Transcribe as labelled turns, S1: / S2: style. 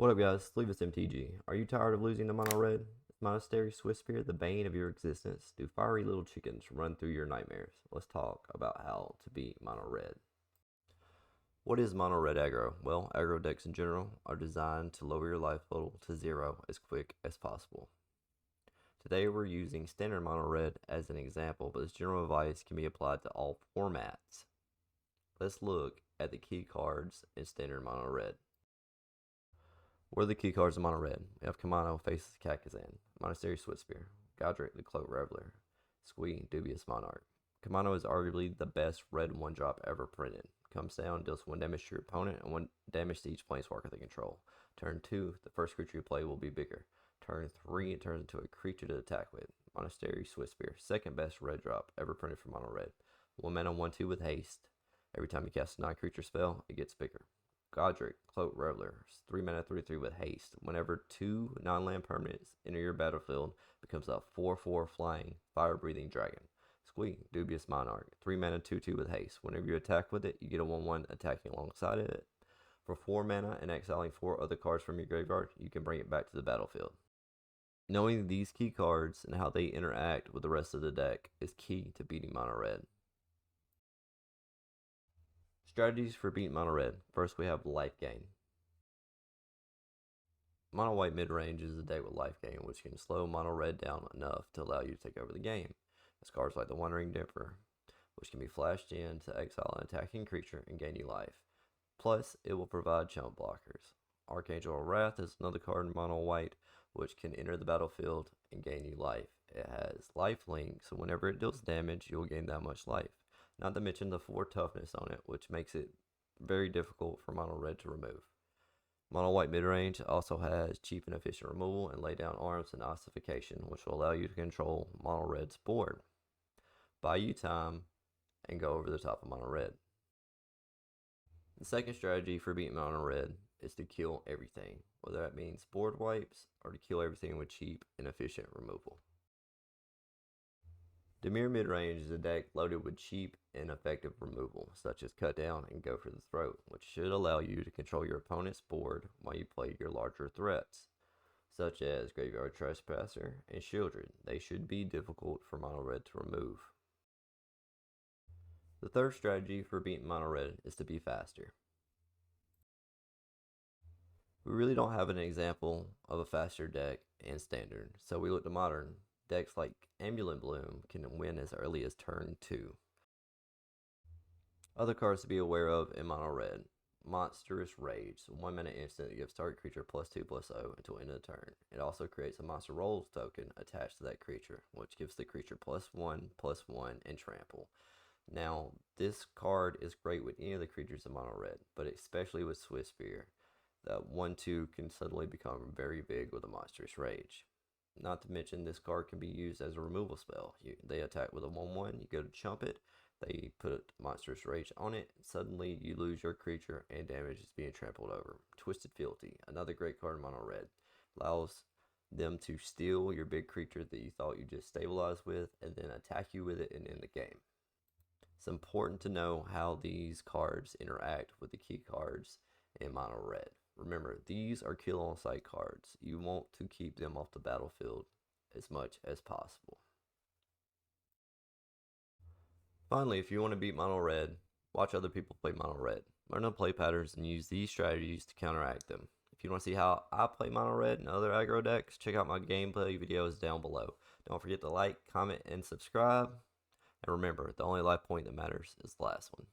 S1: What up, guys? Leave us MTG. Are you tired of losing to mono red? Is Monastery Swiftspear the bane of your existence? Do fiery little chickens run through your nightmares? Let's talk about how to beat mono red. What is mono red aggro? Well, aggro decks in general are designed to lower your life total to 0 as quick as possible. Today we're using standard mono red as an example, but this general advice can be applied to all formats. Let's look at the key cards in standard mono red. What are the key cards in mono red? We have Kamano, Faceless Kakazan, Monastery Swiftspear, Godric the Cloak Reveler, Squee, Dubious Monarch. Kamano is arguably the best red 1-drop ever printed. Comes down, deals 1 damage to your opponent and 1 damage to each planeswalker they control. Turn 2, the first creature you play will be bigger. Turn 3, it turns into a creature to attack with. Monastery Swiftspear, second best red drop ever printed for mono red. 1 mana 1/2 with haste. Every time you cast a non-creature spell, it gets bigger. Godric, Cloak Reveler, 3 mana 3/3 with haste. Whenever 2 non-land permanents enter your battlefield, becomes a 4/4 flying, fire-breathing dragon. Squee, Dubious Monarch, 3 mana 2/2 with haste. Whenever you attack with it, you get a 1/1 attacking alongside of it. For 4 mana and exiling 4 other cards from your graveyard, you can bring it back to the battlefield. Knowing these key cards and how they interact with the rest of the deck is key to beating mono red. Strategies for beating mono red. First, we have life gain. Mono white mid-range is a deck with life gain, which can slow mono red down enough to allow you to take over the game. As cards like the Wandering Dipper, which can be flashed in to exile an attacking creature and gain you life. Plus, it will provide chump blockers. Archangel of Wrath is another card in mono white, which can enter the battlefield and gain you life. It has life link, so whenever it deals damage, you'll gain that much life. Not to mention the 4 toughness on it, which makes it very difficult for mono red to remove. Mono white midrange also has cheap and efficient removal and lay down arms and ossification, which will allow you to control mono red's board. Buy you time and go over the top of mono red. The second strategy for beating mono red is to kill everything, whether that means board wipes or to kill everything with cheap and efficient removal. Jetmir midrange is a deck loaded with cheap and effective removal, such as Cut Down and Go for the Throat, which should allow you to control your opponent's board while you play your larger threats, such as Graveyard Trespasser and Shieldred. They should be difficult for mono red to remove. The third strategy for beating mono red is to be faster. We really don't have an example of a faster deck in standard, so we look to modern. Decks like Amulet Bloom can win as early as turn 2. Other cards to be aware of in mono red. Monstrous Rage, 1 mana instant that gives target creature +2/+0 until end of the turn. It also creates a Monster Rolls token attached to that creature, which gives the creature +1/+1 and trample. Now, this card is great with any of the creatures in mono red, but especially with Swiftspear. That 1/2 can suddenly become very big with a Monstrous Rage. Not to mention, this card can be used as a removal spell. They attack with a 1/1, you go to chump it, they put Monstrous Rage on it, and suddenly you lose your creature and damage is being trampled over. Twisted Fealty, another great card in mono red. Allows them to steal your big creature that you thought you just stabilized with and then attack you with it and end the game. It's important to know how these cards interact with the key cards in mono red. Remember, these are kill on sight cards. You want to keep them off the battlefield as much as possible. Finally, if you want to beat mono red, watch other people play mono red. Learn the play patterns and use these strategies to counteract them. If you want to see how I play mono red and other aggro decks, check out my gameplay videos down below. Don't forget to like, comment, and subscribe. And remember, the only life point that matters is the last one.